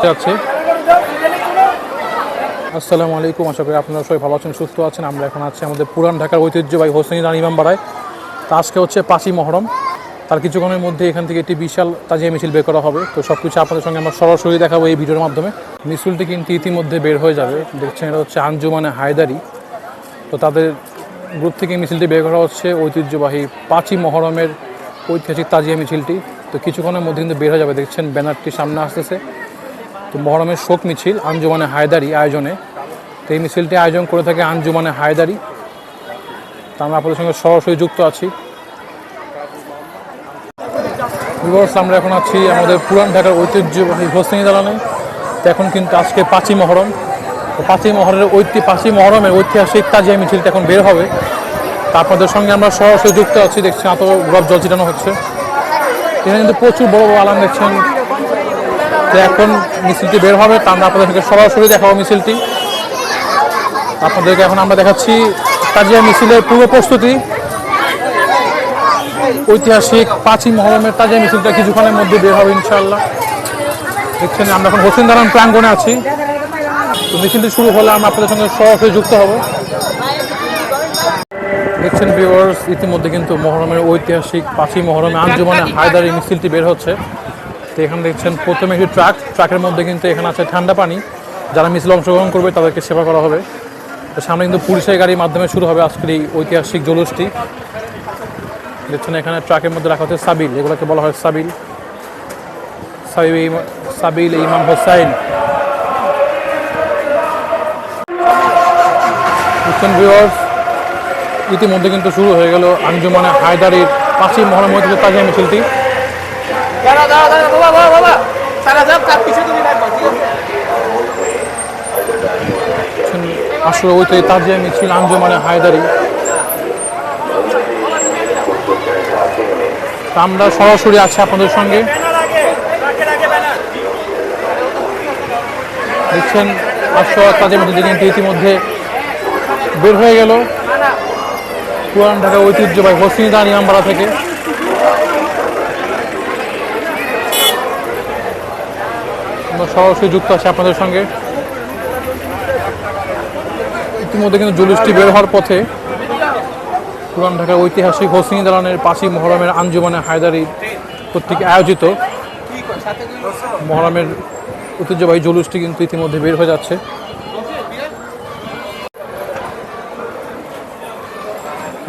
যাচ্ছে। আসসালামু আলাইকুম, আশা করি আপনারা সবাই ভালো আছেন, সুস্থ আছেন। আমরা এখন আছি আমাদের পুরান ঢাকার ঐতিহ্যবাহী হোসেনি রানী ইমামবাড়ায়। তো আজকে হচ্ছে 5ই মহরম, তার কিছুক্ষণের মধ্যে এখান থেকে একটি বিশাল তাজিয়া মিছিল বের করা হবে। তো সব কিছু আপনাদের সঙ্গে আমরা সরাসরি দেখাবো এই ভিডিওর মাধ্যমে। মিছিলটি কিন্তু ইতিমধ্যে বের হয়ে যাবে, দেখছেন এটা হচ্ছে আঞ্জুমানে হায়দারি। তো তাদের গ্রুপ থেকে মিছিলটি বের করা হচ্ছে, ঐতিহ্যবাহী 5ই মহরমের ঐতিহাসিক তাজিয়া মিছিলটি। তো কিছুক্ষণের মধ্যে কিন্তু বের হয়ে যাবে, দেখছেন ব্যানারটি সামনে আসতেছে। তো মহরমের শোক মিছিল আঞ্জুমানে হায়দারি আয়োজনে। তো এই মিছিলটি আয়োজন করে থাকে আঞ্জুমানে হায়দারি। তা আমরা আপনাদের সঙ্গে সরাসরি যুক্ত আছি। আমরা এখন আছি আমাদের পুরান ঢাকার ঐতিহ্যবাহী হোসেনি দালানে। তো এখন কিন্তু আজকে 5ই মহরম। তো 5ই মহরমের ঐতিহাসিক তাজিয়া মিছিলটা এখন বের হবে। তা আপনাদের সঙ্গে আমরা সরাসরি যুক্ত আছি। দেখছি এত গোলাপ জল ছিটানো হচ্ছে, এখানে কিন্তু প্রচুর বড় বড় আলাম দেখছেন। তো এখন মিছিলটি বের হবে, তা আমরা আপনাদের সঙ্গে সরাসরি দেখাবো মিছিলটি। আপনাদেরকে এখন আমরা দেখাচ্ছি তাজিয়া মিছিলের পূর্ব প্রস্তুতি। ঐতিহাসিক 5ই মহরমের তাজিয়া মিছিলটা কিছুক্ষণের মধ্যে বের হবে ইনশাআল্লাহ। দেখছেন আমরা এখন হোসেন দালান প্রাঙ্গণে আছি। তো মিছিলটি শুরু হলে আমরা আপনাদের সঙ্গে সরাসরি যুক্ত হব। দেখছেন ভিউয়ার্স, ইতিমধ্যে কিন্তু মহরমের ঐতিহাসিক 5ই মহরমে আঞ্জুমানে হায়দারি মিছিলটি বের হচ্ছে। তো এখানে দেখছেন প্রথমে একটি ট্রাকের মধ্যে কিন্তু এখানে আছে ঠান্ডা পানি। যারা মিছিলে অংশগ্রহণ করবে তাদেরকে সেবা করা হবে। তো সামনে কিন্তু পুলিশের গাড়ির মাধ্যমে শুরু হবে আজকের এই ঐতিহাসিক জুলুসটি। দেখছেন এখানে ট্রাকের মধ্যে রাখা হচ্ছে সাবিল, এগুলোকে বলা হয় সাবিল। সাবিল ইমাম হোসাইন। দেখছেন ভিউয়ার্স, ইতিমধ্যে কিন্তু শুরু হয়ে গেল আঞ্জুমানে হায়দারির 5ই মহরম ঐতিহ্য তাজিয়া মিছিলটি। আসলে ঐতিহ্য তাজিয়া মিছিল আঞ্জুমানে হায়দারি। আমরা সরাসরি আছি আপনাদের সঙ্গে। দেখছেন 500 তাজিয়া মিছিলটি কিন্তু ইতিমধ্যে বের হয়ে গেল পুরান ঢাকা ঐতিহ্যবাহী হোসেনি রানী ইমামবাড়া থেকে। আমরা সরাসরি যুক্ত আছি আপনাদের সঙ্গে। ইতিমধ্যে কিন্তু জুলুসটি বের হওয়ার পথে পুরান ঢাকার ঐতিহাসিক হোসেনি দালানের 5ই মহরমের আঞ্জুমানে হায়দারি কর্তৃক আয়োজিত মহরমের ঐতিহ্যবাহী জুলুসটি কিন্তু ইতিমধ্যে বের হয়ে যাচ্ছে।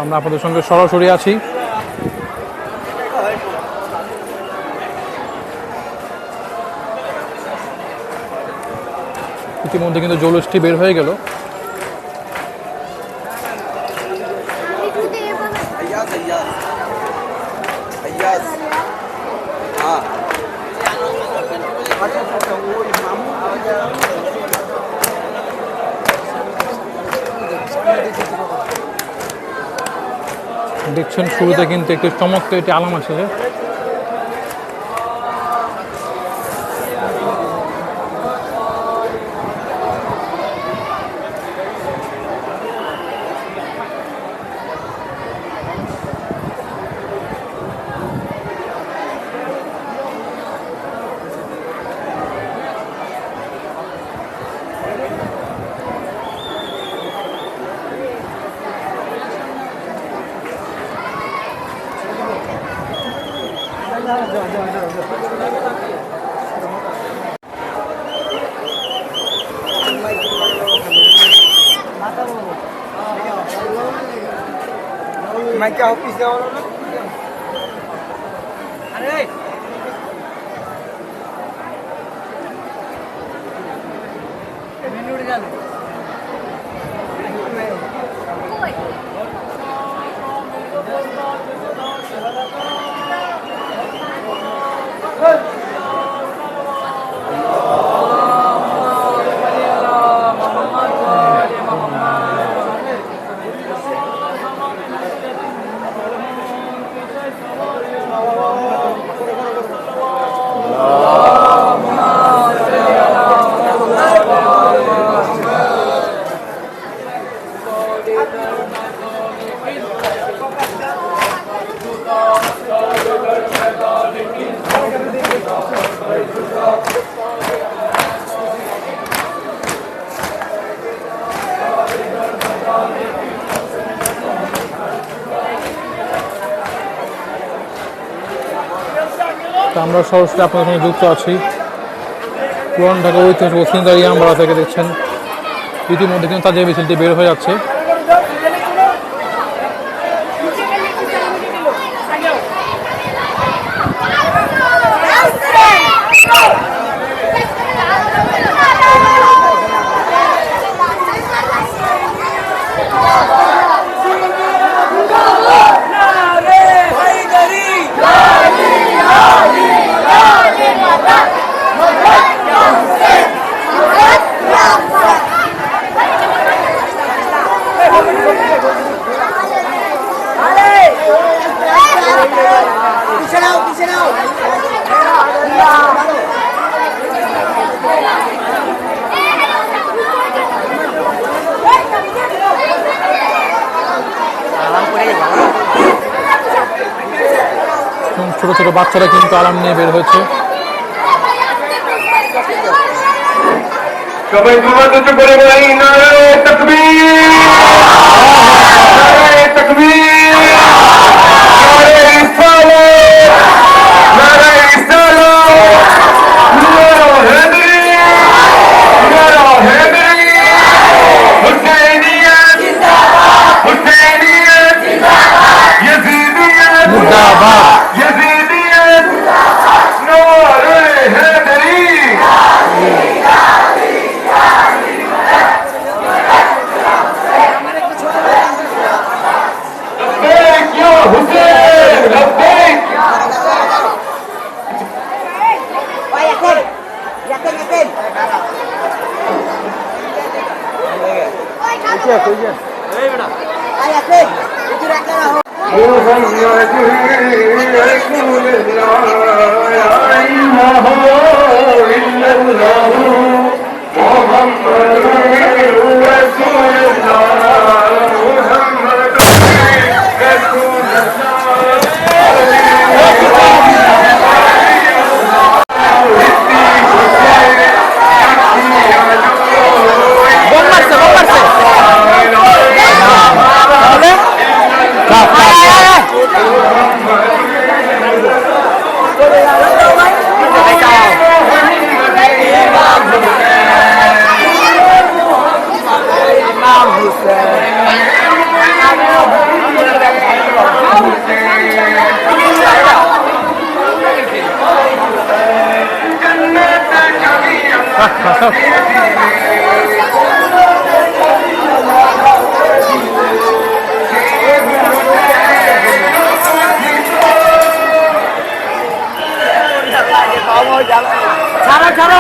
আমরা আপনাদের সঙ্গে সরাসরি আছি। ইতিমধ্যে কিন্তু জুলুসটি বের হয়ে গেল। দেখছেন শুরুতে কিন্তু একটি চমৎকার একটি আলাম আসে। मैं क्या ऑफिस से अरे मिनट गल আমরা সরাসরি আপনাদের সঙ্গে যুক্ত আছি পুরান ঢাকা ঐতিহাসিক হোসেনদার ইয়ামবাড়া থেকে। দেখছেন ইতিমধ্যে কিন্তু তাজিয়া মিছিলটি বের হয়ে যাচ্ছে। ছোট ছোট বাচ্চারা কিন্তু আলাম নিয়ে বের হয়েছে। সবাই দুটো করে বলি নারে তাকবীর, নারে তাকবীর, নারে রিসালাত, নারে রিসালাত, নারে হেদরি, নারে হেদরি, হুসাইনিয়ত জিন্দাবাদ, হুসাইনিয়ত জিন্দাবাদ, ইয়াজিদিয়ত মুর্দাবাদ। ইয়াজিদিয়ত নারে হেদরি। ছাড়ো ছাড়ো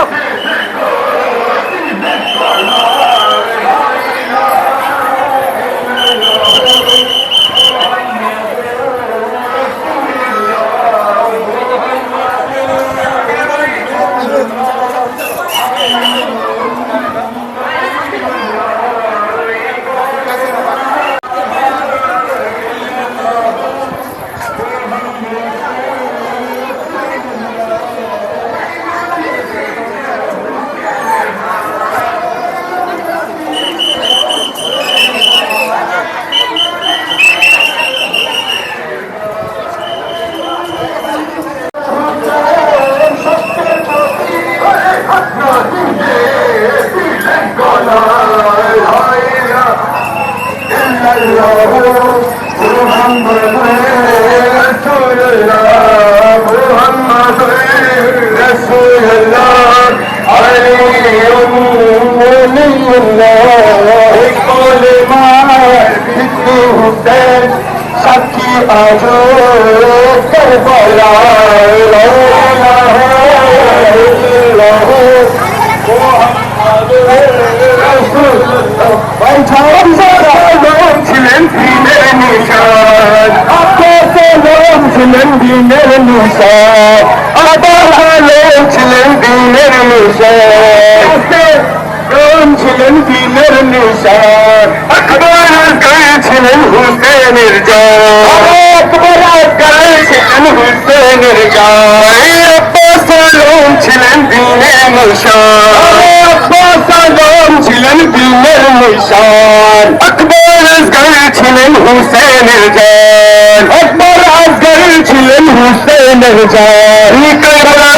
সাক্ষী আজ ছিলেন দিনের নিশান, ছিলেন দিনের নিশান, আবার ছিলেন দিনের নিশান, ছিলেন দিনের নিশান, আকবর ছিলেন হুসেনের জান, আকবর ছিলেন হুসেনের জান, আব্বাস আলম ছিলেন দিনের নিশান, আব্বাস আলম ছিলেন দিনের নিশান, আকবর আসগর ছিলেন হুসেনের জান, আকবর আসগর ছিলেন হুসেন नगजारी करबला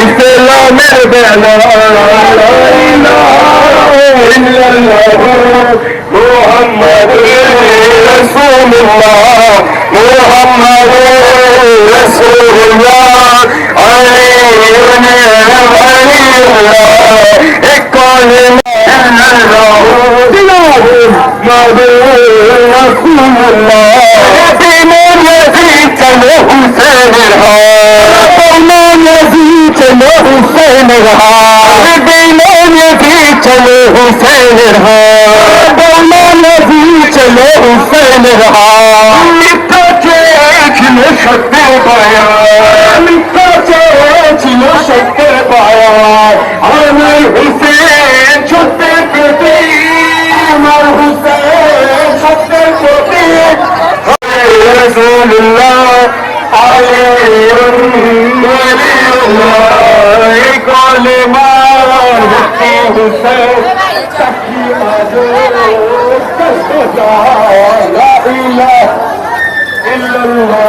ইসলামের বেলা মুহাম্মাদুর রাসূলুল্লাহ মুহাম্মাদুর রাসূলুল্লাহ আলাইহিন ওয়ালিল্লাহ ইকলিমা ইল্লাল্লাহ মুহাম্মাদুর রাসূলুল্লাহ বিমন ইয়াজিদ চলো হুসেনের হাত বিমন ইয়াজিদ চলো হুসেনের হাত বিমন ইয়াজিদ চলো হুসেনের হাত বিমন ইয়াজিদ চলো হুসেনের হাত মিথ্যা ছিল সত্যের বায়ান মিথ্যা ছিল সত্যের বায়ান আমার হুসেন সত্যের প্রতি আমার হুসেন সত্যের প্রতি রাসূলুল্লাহ আলাইহির ওয়ালিল্লাহ কলিমার মুক্তি হুসেন সাক্ষী আজো লা ইলাহা ইল্লাল্লাহ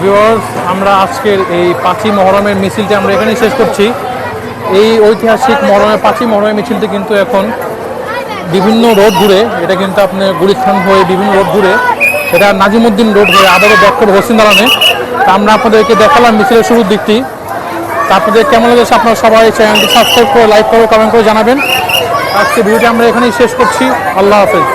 ভিউয়ার্স, আমরা আজকের এই 5ই মহরমের মিছিলটি আমরা এখানেই শেষ করছি। এই ঐতিহাসিক মহরমের 5ই মহরমের মিছিলটি কিন্তু এখন বিভিন্ন রোড ঘুরে, এটা কিন্তু আপনার গুলিস্তান হয়ে বিভিন্ন রোড ঘুরে, এটা নাজিমুদ্দিন রোড হয়ে আবারও ডক্টর হোসেন দালানে। তা আমরা আপনাদেরকে দেখালাম মিছিলের শুরুর দিকটি। তা আপনাদের কেমন লেগেছে আপনারা সবাই চ্যানেলটি সাবস্ক্রাইব করে লাইক করে কমেন্ট করে জানাবেন। আজকে ভিডিওটি আমরা এখানেই শেষ করছি। আল্লাহ হাফেজ।